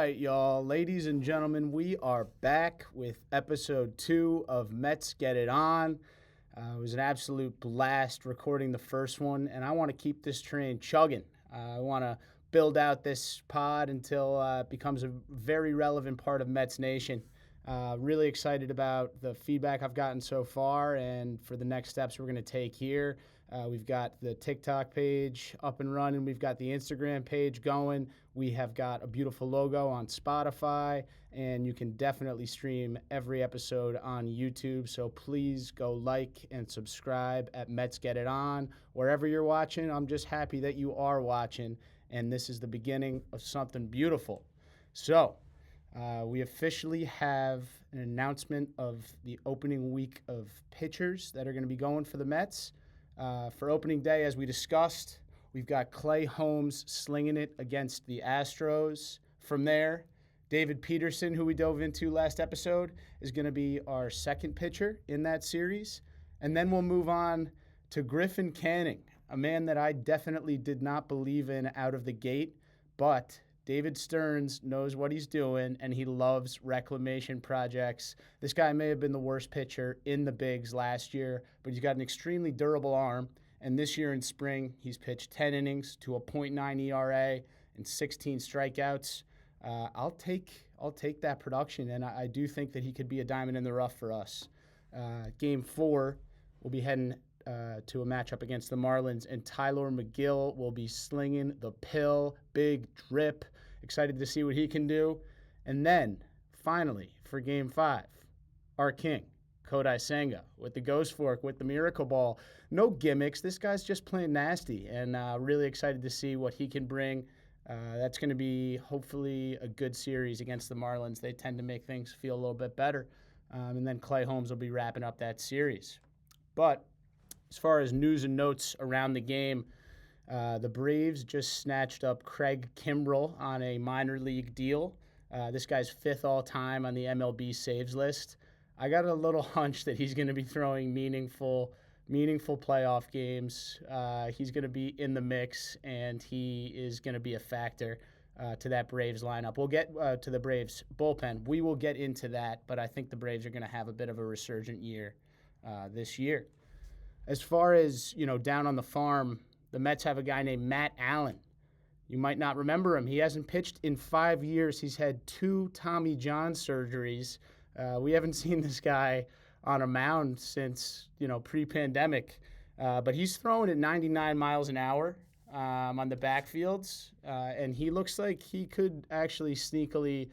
right, y'all. Ladies and gentlemen, we are back with episode 2 of Mets Get It On. It was an absolute blast recording the first one, and I want to keep this train chugging. I want to build out this pod until it becomes a very relevant part of Mets Nation. Really excited about the feedback I've gotten so far and for the next steps we're going to take here. We've got the TikTok page up and running. We've got the Instagram page going. We have got a beautiful logo on Spotify, and you can definitely stream every episode on YouTube. So please go like and subscribe at Mets Get It On. Wherever you're watching, I'm just happy that you are watching, and this is the beginning of something beautiful. So we officially have an announcement of the opening week of pitchers that are going to be going for the Mets. For opening day, as we discussed, we've got Clay Holmes slinging it against the Astros. From there, David Peterson, who we dove into last episode, is going to be our second pitcher in that series. And then we'll move on to Griffin Canning, a man that I definitely did not believe in out of the gate, but David Stearns knows what he's doing, and he loves reclamation projects. This guy may have been the worst pitcher in the bigs last year, but he's got an extremely durable arm. And this year in spring, he's pitched 10 innings to a .9 ERA and 16 strikeouts. I'll take that production, and I do think that he could be a diamond in the rough for us. Game 4, we'll be heading to a matchup against the Marlins, and Tyler McGill will be slinging the pill, big drip. Excited to see what he can do. And then, finally, for Game 5, our king, Kodai Senga, with the Ghost Fork, with the Miracle Ball. No gimmicks. This guy's just playing nasty, and really excited to see what he can bring. That's going to be, hopefully, a good series against the Marlins. They tend to make things feel a little bit better. And then Clay Holmes will be wrapping up that series. But as far as news and notes around the game, the Braves just snatched up Craig Kimbrell on a minor league deal. This guy's 5th all-time on the MLB saves list. I got a little hunch that he's going to be throwing meaningful playoff games. He's going to be in the mix, and he is going to be a factor to that Braves lineup. We'll get to the Braves bullpen. We will get into that, but I think the Braves are going to have a bit of a resurgent year this year. As far as, down on the farm, the Mets have a guy named Matt Allen. You might not remember him. He hasn't pitched in 5 years. He's had 2 Tommy John surgeries. We haven't seen this guy on a mound since, pre-pandemic. But he's throwing at 99 miles an hour on the backfields. And he looks like he could actually sneakily,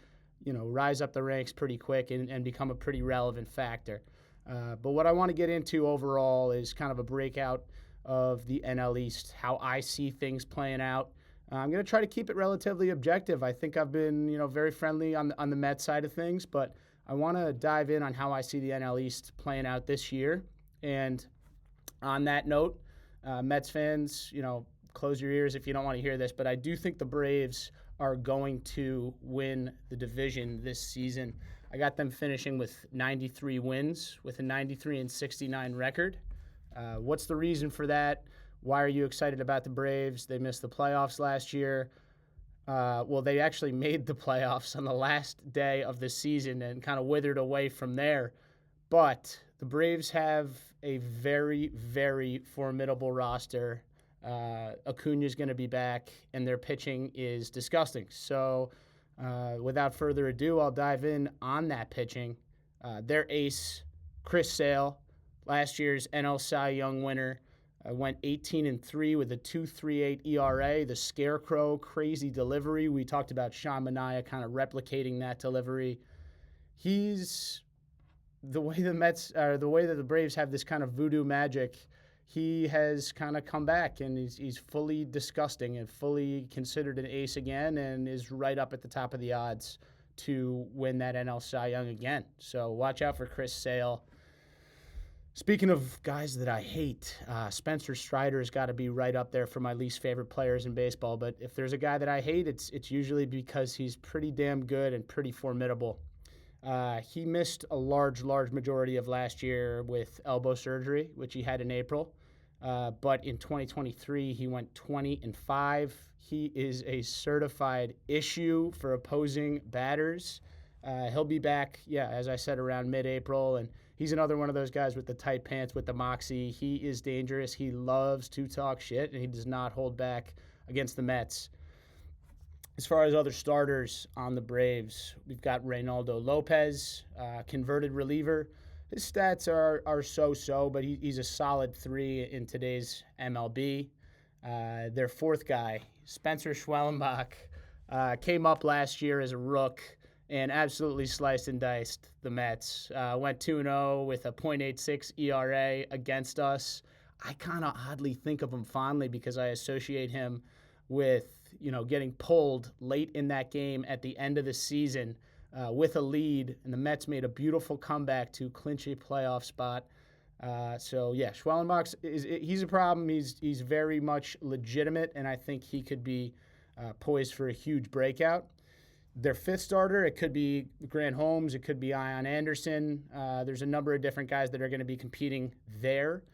rise up the ranks pretty quick and become a pretty relevant factor. But what I want to get into overall is kind of a breakout of the NL East, how I see things playing out. I'm going to try to keep it relatively objective. I think I've been, very friendly on the Mets side of things, but I want to dive in on how I see the NL East playing out this year. And on that note, Mets fans, close your ears if you don't want to hear this, but I do think the Braves are going to win the division this season. I got them finishing with 93 wins, with a 93-69 record. What's the reason for that? Why are you excited about the Braves? They missed the playoffs last year. Well, they actually made the playoffs on the last day of the season and kind of withered away from there. But the Braves have a very, very formidable roster. Acuna's going to be back, and their pitching is disgusting. So without further ado, I'll dive in on that pitching. Their ace, Chris Sale, last year's NL Cy Young winner, went 18-3 with a 2.38 ERA. The Scarecrow, crazy delivery. We talked about Sean Manaea kind of replicating that delivery. He's the way that the Braves have this kind of voodoo magic. He has kind of come back, and he's fully disgusting and fully considered an ace again, and is right up at the top of the odds to win that NL Cy Young again. So watch out for Chris Sale. Speaking of guys that I hate, Spencer Strider's got to be right up there for my least favorite players in baseball. But if there's a guy that I hate, it's usually because he's pretty damn good and pretty formidable. He missed a large majority of last year with elbow surgery, which he had in April. But in 2023, he went 20-5. He is a certified issue for opposing batters. He'll be back, as I said, around mid-April, and he's another one of those guys with the tight pants, with the moxie. He is dangerous. He loves to talk shit, and he does not hold back against the Mets. As far as other starters on the Braves, we've got Reynaldo Lopez, converted reliever. His stats are so-so, but he's a solid 3 in today's MLB. Their fourth guy, Spencer Schwellenbach, came up last year as a rook and absolutely sliced and diced the Mets. Went 2-0 with a .86 ERA against us. I kind of oddly think of him fondly because I associate him with, getting pulled late in that game at the end of the season with a lead, and the Mets made a beautiful comeback to clinch a playoff spot. Schwellenbach, he's a problem. He's very much legitimate, and I think he could be poised for a huge breakout. Their fifth starter, it could be Grant Holmes, it could be Ian Anderson. There's a number of different guys that are going to be competing there.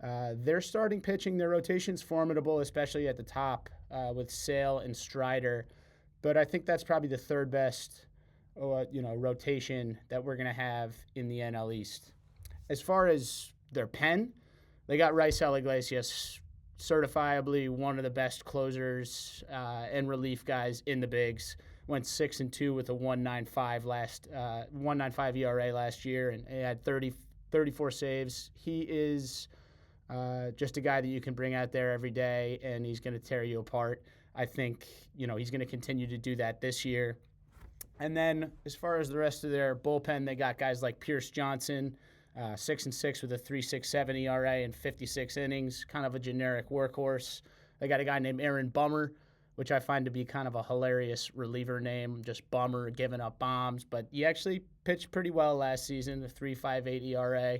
Their starting pitching, their rotation's formidable, especially at the top with Sale and Strider. But I think that's probably the third best rotation that we're going to have in the NL East. As far as their pen, they got Raisel Iglesias, certifiably one of the best closers and relief guys in the bigs. Went 6-2 with a 1.95 ERA last year, and he had 34 saves. He is just a guy that you can bring out there every day, and he's going to tear you apart. I think he's going to continue to do that this year. And then as far as the rest of their bullpen, they got guys like Pierce Johnson, 6-6 with a 3.67 ERA and 56 innings, kind of a generic workhorse. They got a guy named Aaron Bummer, which I find to be kind of a hilarious reliever name, just Bummer, giving up bombs. But he actually pitched pretty well last season, a 3.58 ERA.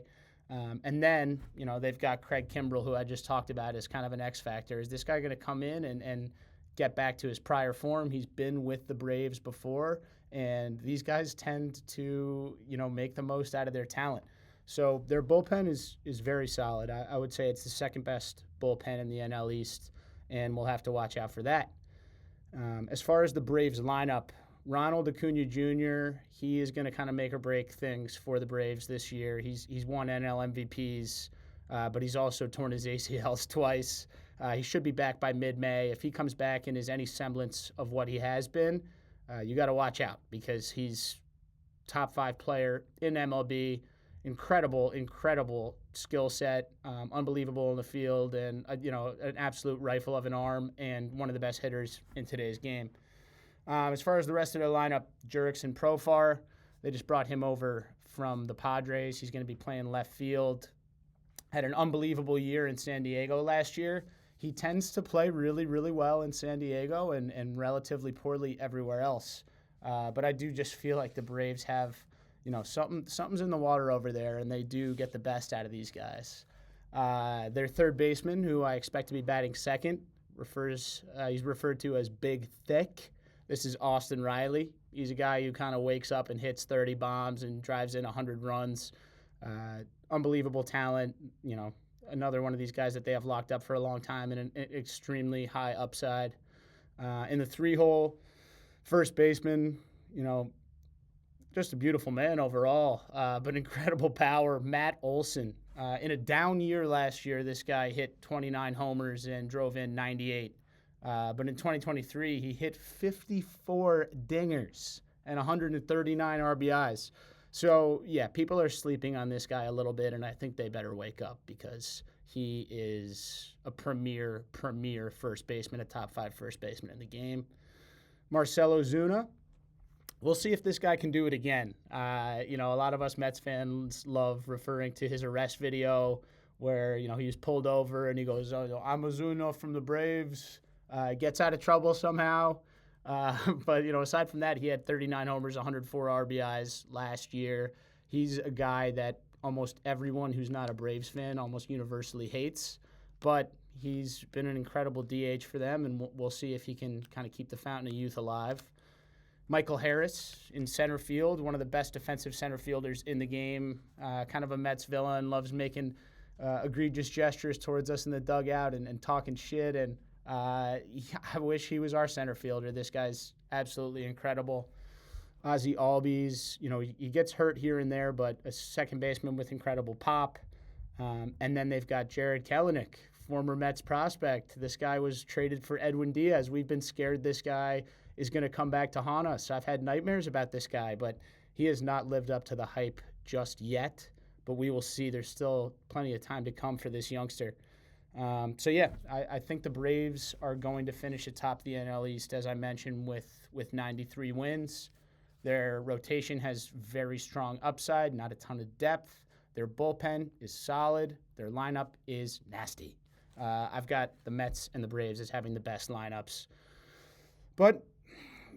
And then, they've got Craig Kimbrell, who I just talked about as kind of an X factor. Is this guy going to come in and get back to his prior form? He's been with the Braves before, and these guys tend to, make the most out of their talent. So their bullpen is very solid. I would say it's the second best bullpen in the NL East, and we'll have to watch out for that. As far as the Braves lineup, Ronald Acuna Jr., he is going to kind of make or break things for the Braves this year. He's won NL MVPs, but he's also torn his ACLs twice. He should be back by mid-May. If he comes back and is any semblance of what he has been, you got to watch out because he's top 5 player in MLB. Incredible skill set, unbelievable in the field, and an absolute rifle of an arm, and one of the best hitters in today's game. As far as the rest of their lineup, Jurickson Profar, they just brought him over from the Padres. He's going to be playing left field. Had an unbelievable year in San Diego last year. He tends to play really, really well in San Diego and relatively poorly everywhere else. But I do just feel like the Braves have something's in the water over there, and they do get the best out of these guys. Their third baseman, who I expect to be batting second, he's referred to as Big Thick. This is Austin Riley. He's a guy who kind of wakes up and hits 30 bombs and drives in 100 runs. Unbelievable talent. Another one of these guys that they have locked up for a long time and an extremely high upside. In the 3-hole, first baseman, just a beautiful man overall, but incredible power. Matt Olson. In a down year last year, this guy hit 29 homers and drove in 98. But in 2023, he hit 54 dingers and 139 RBIs. So, people are sleeping on this guy a little bit, and I think they better wake up because he is a premier first baseman, a top 5 first baseman in the game. Marcell Ozuna. We'll see if this guy can do it again. A lot of us Mets fans love referring to his arrest video where, he was pulled over and he goes, I'm Ozuna from the Braves. Gets out of trouble somehow. But aside from that, he had 39 homers, 104 RBIs last year. He's a guy that almost everyone who's not a Braves fan almost universally hates. But he's been an incredible DH for them, and we'll see if he can kind of keep the fountain of youth alive. Michael Harris in center field, one of the best defensive center fielders in the game, kind of a Mets villain, loves making egregious gestures towards us in the dugout and talking shit. And I wish he was our center fielder. This guy's absolutely incredible. Ozzie Albies, he gets hurt here and there, but a second baseman with incredible pop. And then they've got Jared Kelenic, former Mets prospect. This guy was traded for Edwin Diaz. We've been scared this guy is going to come back to haunt us. I've had nightmares about this guy, but he has not lived up to the hype just yet. But we will see. There's still plenty of time to come for this youngster. I think the Braves are going to finish atop the NL East, as I mentioned, with 93 wins. Their rotation has very strong upside, not a ton of depth. Their bullpen is solid. Their lineup is nasty. I've got the Mets and the Braves as having the best lineups. But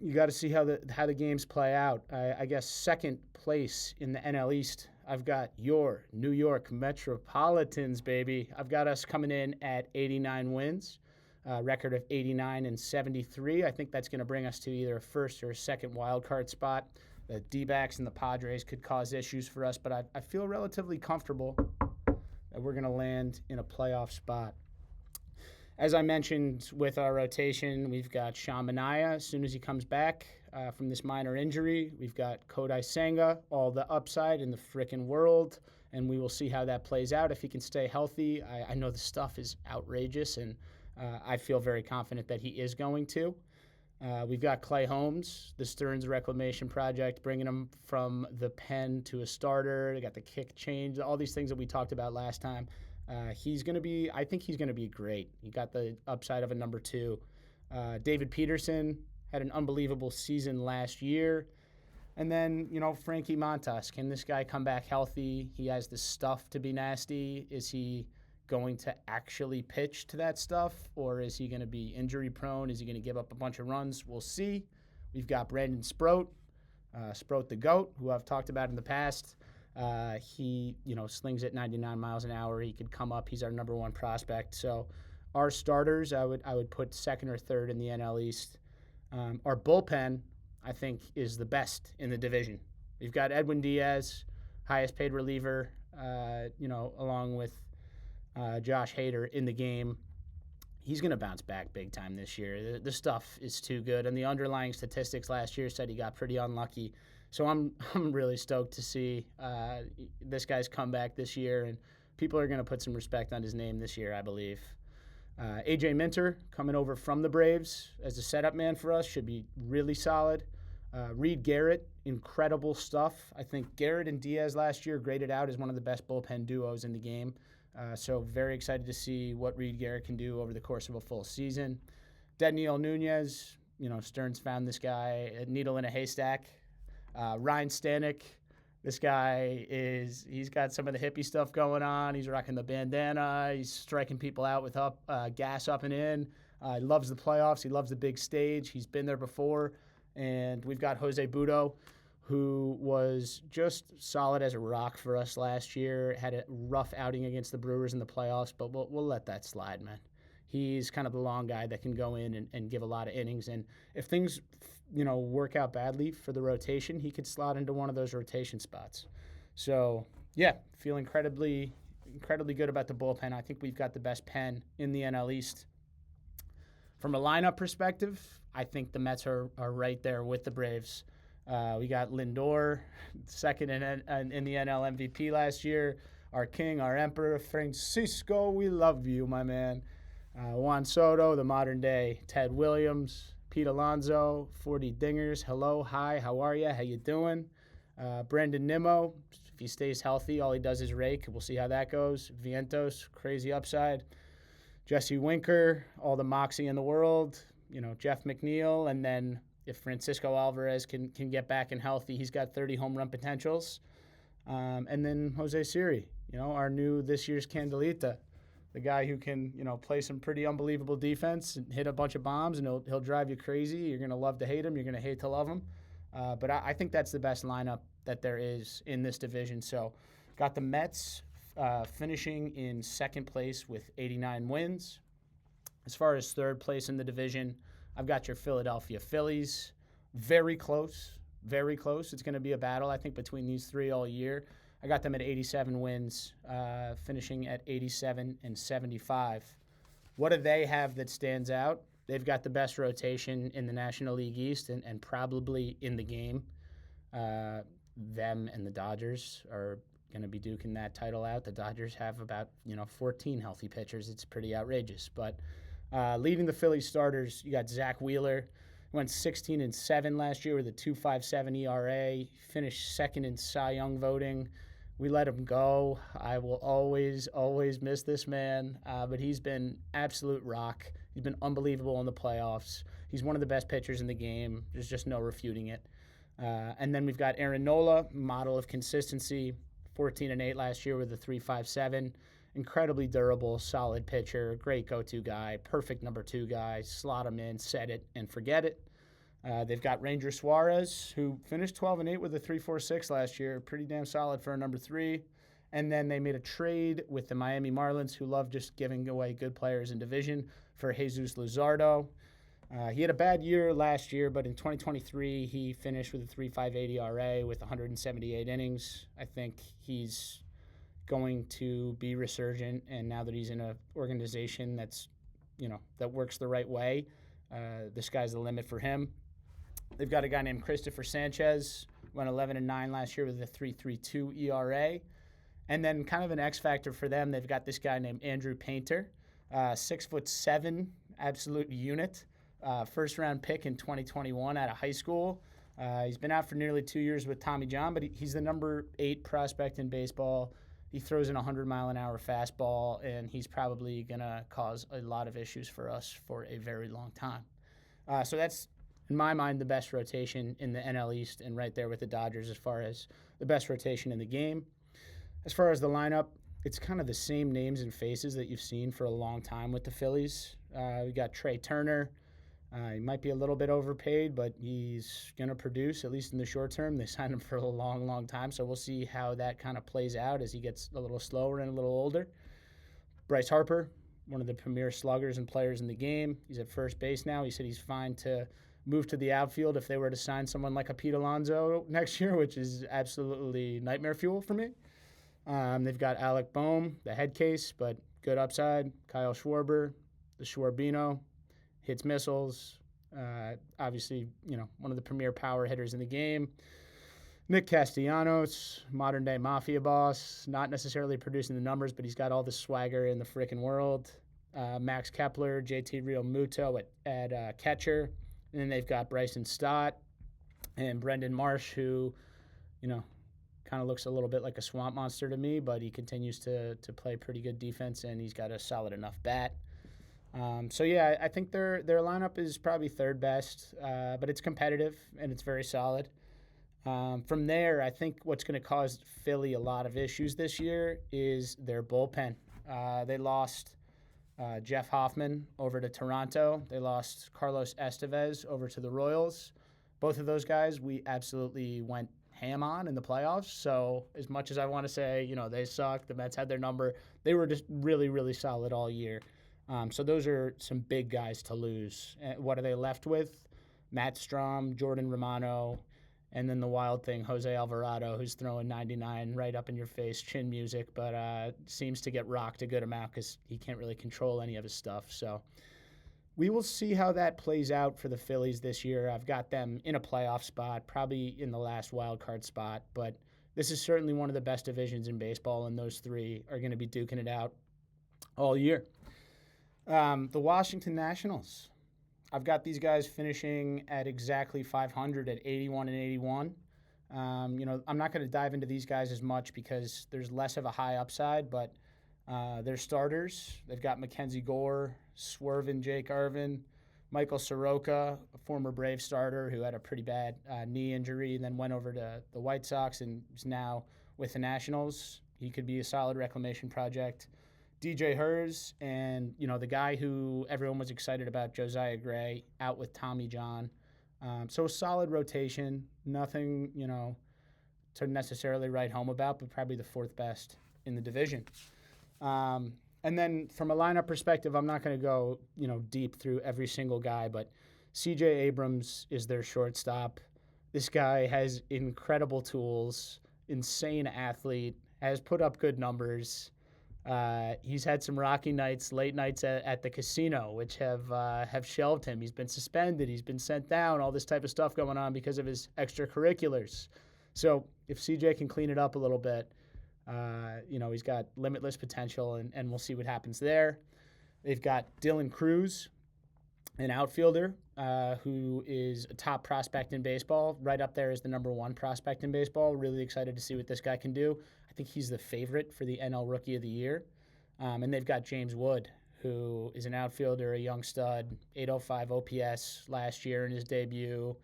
you got to see how the games play out. I guess second place in the NL East, I've got your New York Metropolitans, baby. I've got us coming in at 89 wins, record of 89-73. I think that's going to bring us to either a first or a second wild card spot. The D-backs and the Padres could cause issues for us, but I feel relatively comfortable that we're going to land in a playoff spot. As I mentioned with our rotation, we've got Sean Manaea as soon as he comes back from this minor injury. We've got Kodai Senga, all the upside in the frickin' world, and we will see how that plays out if he can stay healthy. I know the stuff is outrageous, and I feel very confident that he is going to. We've got Clay Holmes, the Stearns Reclamation Project, bringing him from the pen to a starter. They got the kick change, all these things that we talked about last time. I think he's going to be great. He got the upside of a number 2. David Peterson had an unbelievable season last year. And then, Frankie Montas. Can this guy come back healthy? He has the stuff to be nasty. Is he going to actually pitch to that stuff? Or is he going to be injury prone? Is he going to give up a bunch of runs? We'll see. We've got Brandon Sproat, Sproat the GOAT, who I've talked about in the past. He, slings at 99 miles an hour. He could come up. He's our number 1 prospect. So our starters, I would put second or third in the NL East. Our bullpen, I think, is the best in the division. We've got Edwin Diaz, highest paid reliever, along with Josh Hader in the game. He's going to bounce back big time this year. The stuff is too good, and the underlying statistics last year said he got pretty unlucky. So I'm really stoked to see this guy's comeback this year, and people are going to put some respect on his name this year, I believe. A.J. Minter coming over from the Braves as a setup man for us should be really solid. Reed Garrett, incredible stuff. I think Garrett and Diaz last year graded out as one of the best bullpen duos in the game. So very excited to see what Reed Garrett can do over the course of a full season. Daniel Nunez, Stearns found this guy, a needle in a haystack. Ryan Stanek, this guy he's got some of the hippie stuff going on. He's rocking the bandana. He's striking people out with gas up and in. He loves the playoffs. He loves the big stage. He's been there before. And we've got Jose Butto, who was just solid as a rock for us last year. Had a rough outing against the Brewers in the playoffs, but we'll let that slide, man. He's kind of the long guy that can go in and give a lot of innings. And if things work out badly for the rotation, he could slot into one of those rotation spots. So, yeah, feel incredibly good about the bullpen. I think we've got the best pen in the NL East. From a lineup perspective, I think the Mets are right there with the Braves. We got Lindor, second in the NL MVP last year. Our king, our emperor, Francisco, we love you, my man. Juan Soto, the modern-day Ted Williams. Pete Alonso, 40 dingers. Hello, hi, how are you? How you doing? Brandon Nimmo, if he stays healthy, all he does is rake. We'll see how that goes. Vientos, crazy upside. Jesse Winker, all the moxie in the world. Jeff McNeil, and then if Francisco Alvarez can get back and healthy, he's got 30 home run potentials. And then Jose Siri, our new this year's Candelita. The guy who can, play some pretty unbelievable defense and hit a bunch of bombs, and he'll drive you crazy. You're going to love to hate him. You're going to hate to love him. But I think that's the best lineup that there is in this division. So got the Mets finishing in second place with 89 wins. As far as third place in the division, I've got your Philadelphia Phillies. Very close, very close. It's going to be a battle, I think, between these three all year. I got them at 87 wins, finishing at 87-75. What do they have that stands out? They've got the best rotation in the National League East and probably in the game. Them and the Dodgers are going to be duking that title out. The Dodgers have about 14 healthy pitchers. It's pretty outrageous. But leading the Phillies starters, you got Zach Wheeler. Went 16-7 last year with a 2.57 ERA. Finished second in Cy Young voting. We let him go. I will always miss this man. But he's been absolute rock. He's been unbelievable in the playoffs. He's one of the best pitchers in the game. There's just no refuting it. And then we've got Aaron Nola, model of consistency. 14-8 last year with a 3.57. Incredibly durable, solid pitcher, great go-to guy, perfect number 2 guy. Slot him in, set it, and forget it. They've got Ranger Suarez, who finished 12-8 with a 3.46 last year. Pretty damn solid for a number 3. And then they made a trade with the Miami Marlins, who love just giving away good players in division, for Jesus Luzardo. He had a bad year last year, but in 2023, he finished with a 3.58 ERA with 178 innings. I think he's going to be resurgent, and now that he's in an organization that's, that works the right way, the sky's the limit for him. They've got a guy named Christopher Sanchez, went 11-9 last year with a 3.32 ERA. And then kind of an X factor for them, they've got this guy named Andrew Painter, 6'7", absolute unit. First round pick in 2021 out of high school. He's been out for nearly 2 years with Tommy John, but he's the number 8 prospect in baseball. He throws an 100-mile-an-hour fastball, and he's probably going to cause a lot of issues for us for a very long time. So that's, in my mind, the best rotation in the NL East, and right there with the Dodgers as far as the best rotation in the game. As far as the lineup, it's kind of the same names and faces that you've seen for a long time with the Phillies. We got Trey Turner. He might be a little bit overpaid, but he's going to produce, at least in the short term. They signed him for a long, long time, so we'll see how that kind of plays out as he gets a little slower and a little older. Bryce Harper, one of the premier sluggers and players in the game. He's at first base now. He said he's fine to move to the outfield if they were to sign someone like a Pete Alonso next year, which is absolutely nightmare fuel for me. They've got Alec Boehm, the head case, but good upside. Kyle Schwarber, the Schwarbino. Hits missiles, obviously, one of the premier power hitters in the game. Nick Castellanos, modern-day mafia boss, not necessarily producing the numbers, but he's got all the swagger in the frickin' world. Max Kepler, JT Realmuto at catcher. And then they've got Bryson Stott and Brendan Marsh, who, kind of looks a little bit like a swamp monster to me, but he continues to play pretty good defense, and he's got a solid enough bat. I think their lineup is probably third best, but it's competitive and it's very solid. From there, I think what's going to cause Philly a lot of issues this year is their bullpen. They lost Jeff Hoffman over to Toronto. They lost Carlos Estevez over to the Royals. Both of those guys we absolutely went ham on in the playoffs. So as much as I want to say, they suck, the Mets had their number, they were just really, really solid all year. So those are some big guys to lose. What are they left with? Matt Strom, Jordan Romano, and then the wild thing, Jose Alvarado, who's throwing 99 right up in your face, chin music, but seems to get rocked a good amount because he can't really control any of his stuff. So we will see how that plays out for the Phillies this year. I've got them in a playoff spot, probably in the last wild card spot, but this is certainly one of the best divisions in baseball, and those three are going to be duking it out all year. The Washington Nationals. I've got these guys finishing at exactly 500 at 81-81. I'm not going to dive into these guys as much because there's less of a high upside, but they're starters. They've got Mackenzie Gore, Swervin Jake Irvin, Michael Soroka, a former Brave starter who had a pretty bad knee injury and then went over to the White Sox and is now with the Nationals. He could be a solid reclamation project. DJ Hers and, the guy who everyone was excited about, Josiah Gray, out with Tommy John. So a solid rotation, nothing, to necessarily write home about, but probably the fourth best in the division. And then from a lineup perspective, I'm not going to go, deep through every single guy, but CJ Abrams is their shortstop. This guy has incredible tools, insane athlete, has put up good numbers. He's had some rocky nights, late nights at the casino, which have shelved him. He's been suspended. He's been sent down. All this type of stuff going on because of his extracurriculars. So if CJ can clean it up a little bit, he's got limitless potential, and we'll see what happens there. They've got Dylan Cruz, an outfielder who is a top prospect in baseball, right up there as the number one prospect in baseball. Really excited to see what this guy can do. I think he's the favorite for the NL Rookie of the Year. And they've got James Wood, who is an outfielder, a young stud, 805 OPS last year in his debut,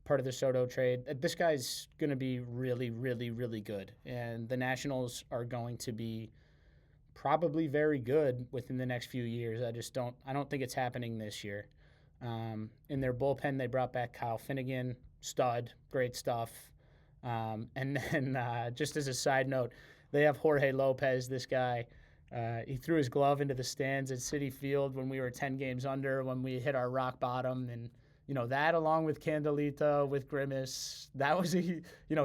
part of the Soto trade. This guy's going to be really, really, really good. And the Nationals are going to be probably very good within the next few years. I don't think it's happening this year. In their bullpen, they brought back Kyle Finnegan, stud, great stuff. And then just as a side note, they have Jorge Lopez, this guy. He threw his glove into the stands at Citi Field when we were 10 games under, when we hit our rock bottom. And, that along with Candelita, with Grimace, that was he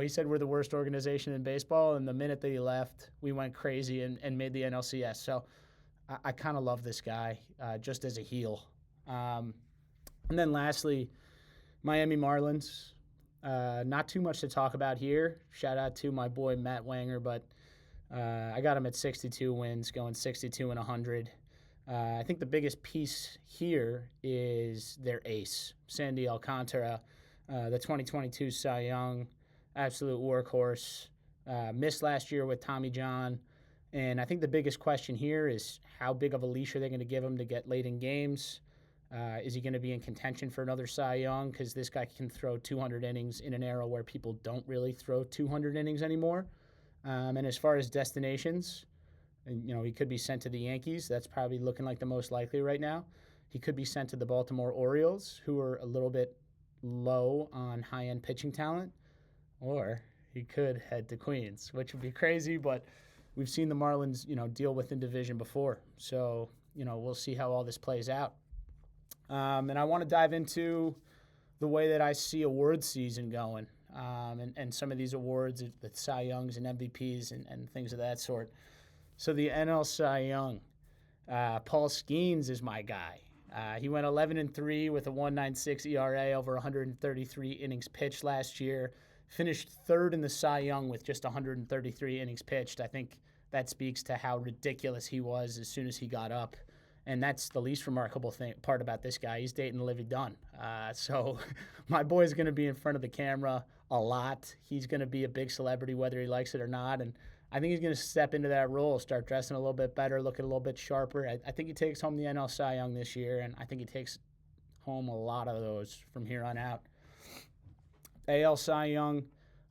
said we're the worst organization in baseball. And the minute that he left, we went crazy and made the NLCS. So I kind of love this guy just as a heel. And then lastly, Miami Marlins. Not too much to talk about here. Shout out to my boy Matt Wanger, but I got him at 62 wins, going 62 and 100. I think the biggest piece here is their ace, Sandy Alcantara, the 2022 Cy Young, absolute workhorse. Missed last year with Tommy John. And I think the biggest question here is how big of a leash are they going to give him to get late in games? Is he going to be in contention for another Cy Young? Because this guy can throw 200 innings in an era where people don't really throw 200 innings anymore. And as far as destinations, he could be sent to the Yankees. That's probably looking like the most likely right now. He could be sent to the Baltimore Orioles, who are a little bit low on high-end pitching talent. Or he could head to Queens, which would be crazy, but we've seen the Marlins, deal with in division before. So, we'll see how all this plays out. And I want to dive into the way that I see award season going, and some of these awards, the Cy Youngs and MVPs and things of that sort. So the NL Cy Young, Paul Skeens is my guy. He went 11-3 with a 1.96 ERA over 133 innings pitched last year. Finished third in the Cy Young with just 133 innings pitched. I think that speaks to how ridiculous he was as soon as he got up. And that's the least remarkable part about this guy. He's dating Livy Dunn. So my boy's going to be in front of the camera a lot. He's going to be a big celebrity, whether he likes it or not. And I think he's going to step into that role, start dressing a little bit better, looking a little bit sharper. I think he takes home the NL Cy Young this year, and I think he takes home a lot of those from here on out. AL Cy Young,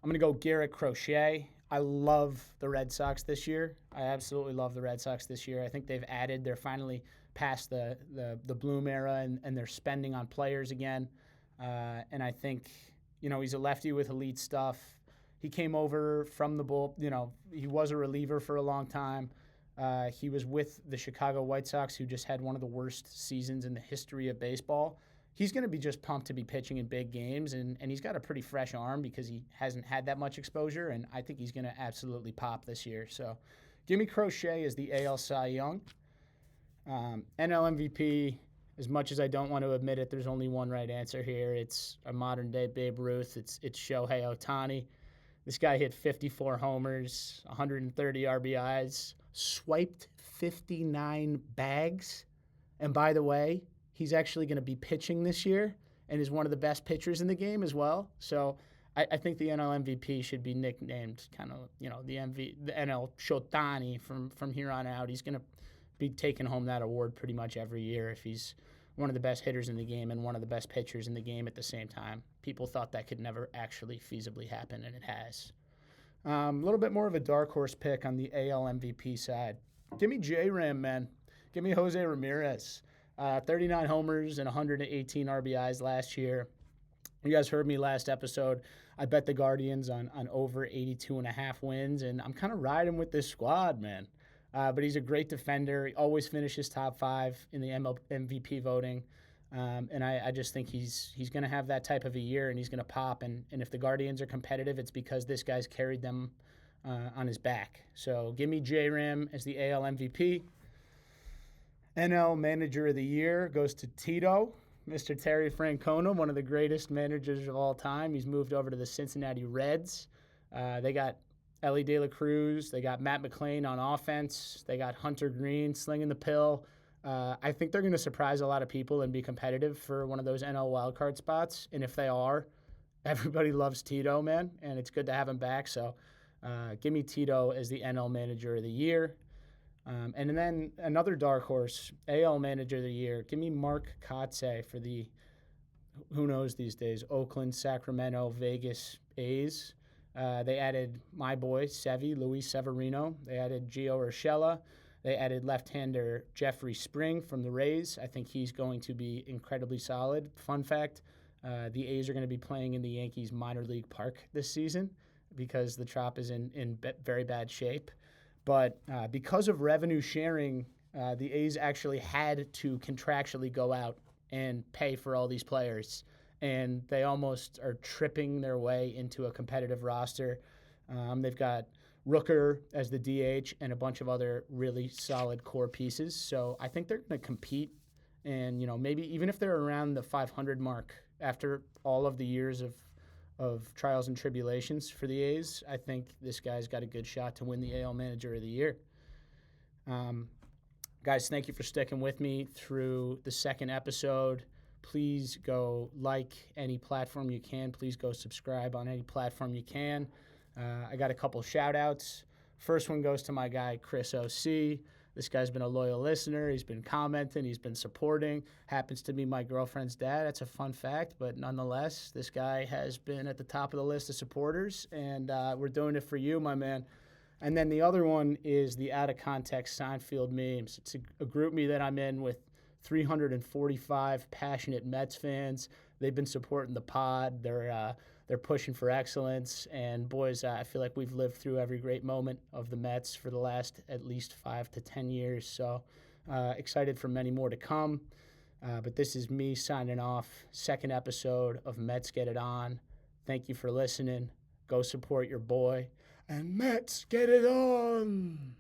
I'm going to go Garrett Crochet. I love the Red Sox this year. I absolutely love the Red Sox this year. I think they're finally past the Bloom era, and they're spending on players again. And I think, he's a lefty with elite stuff. He came over from the bull. He was a reliever for a long time. He was with the Chicago White Sox, who just had one of the worst seasons in the history of baseball. He's going to be just pumped to be pitching in big games, and he's got a pretty fresh arm because he hasn't had that much exposure, and I think he's going to absolutely pop this year. So give me Crochet as the AL Cy Young. NL MVP, as much as I don't want to admit it, there's only one right answer here. It's a modern-day Babe Ruth. It's Shohei Ohtani. This guy hit 54 homers, 130 RBIs, swiped 59 bags. And by the way, he's actually going to be pitching this year and is one of the best pitchers in the game as well. So I think the NL MVP should be nicknamed kind of, the NL Shotani from here on out. He's going to be taking home that award pretty much every year if he's one of the best hitters in the game and one of the best pitchers in the game at the same time. People thought that could never actually feasibly happen, and it has. A little bit more of a dark horse pick on the AL MVP side. Give me J-Ram, man. Give me Jose Ramirez. 39 homers and 118 RBIs last year. You guys heard me last episode. I bet the Guardians on over 82.5 wins, and I'm kind of riding with this squad, man. But he's a great defender. He always finishes top 5 in the MVP voting. And I just think he's going to have that type of a year, and he's going to pop. And if the Guardians are competitive, it's because this guy's carried them on his back. So give me J-Ram as the AL MVP. NL Manager of the Year goes to Tito, Mr. Terry Francona, one of the greatest managers of all time. He's moved over to the Cincinnati Reds. They got Ellie De La Cruz. They got Matt McClain on offense. They got Hunter Green slinging the pill. I think they're going to surprise a lot of people and be competitive for one of those NL wildcard spots. And if they are, everybody loves Tito, man, and it's good to have him back. So give me Tito as the NL Manager of the Year. And then another dark horse, AL Manager of the Year. Give me Mark Kotsay for the, who knows these days, Oakland, Sacramento, Vegas A's. They added my boy, Luis Severino. They added Gio Urshela. They added left-hander Jeffrey Spring from the Rays. I think he's going to be incredibly solid. Fun fact, the A's are going to be playing in the Yankees minor league park this season because the Trop is in very bad shape. But because of revenue sharing, the A's actually had to contractually go out and pay for all these players. And they almost are tripping their way into a competitive roster. They've got Rooker as the DH and a bunch of other really solid core pieces. So I think they're going to compete. And, maybe even if they're around the 500 mark after all of the years of trials and tribulations for the A's, I think this guy's got a good shot to win the AL Manager of the Year. Guys, thank you for sticking with me through the second episode. Please go like any platform you can. Please go subscribe on any platform you can. I got a couple shout-outs. First one goes to my guy, Chris O.C. This guy's been a loyal listener. He's been commenting. He's been supporting. Happens to be my girlfriend's dad. That's a fun fact, but nonetheless, this guy has been at the top of the list of supporters, and we're doing it for you, my man. And then the other one is the Out of Context Seinfeld memes. It's a group me that I'm in with 345 passionate Mets fans. They've been supporting the pod. They're pushing for excellence. And boys, I feel like we've lived through every great moment of the Mets for the last at least 5 to 10 years. So excited for many more to come. But this is me signing off. Second episode of Mets Get It On. Thank you for listening. Go support your boy. And Mets Get It On!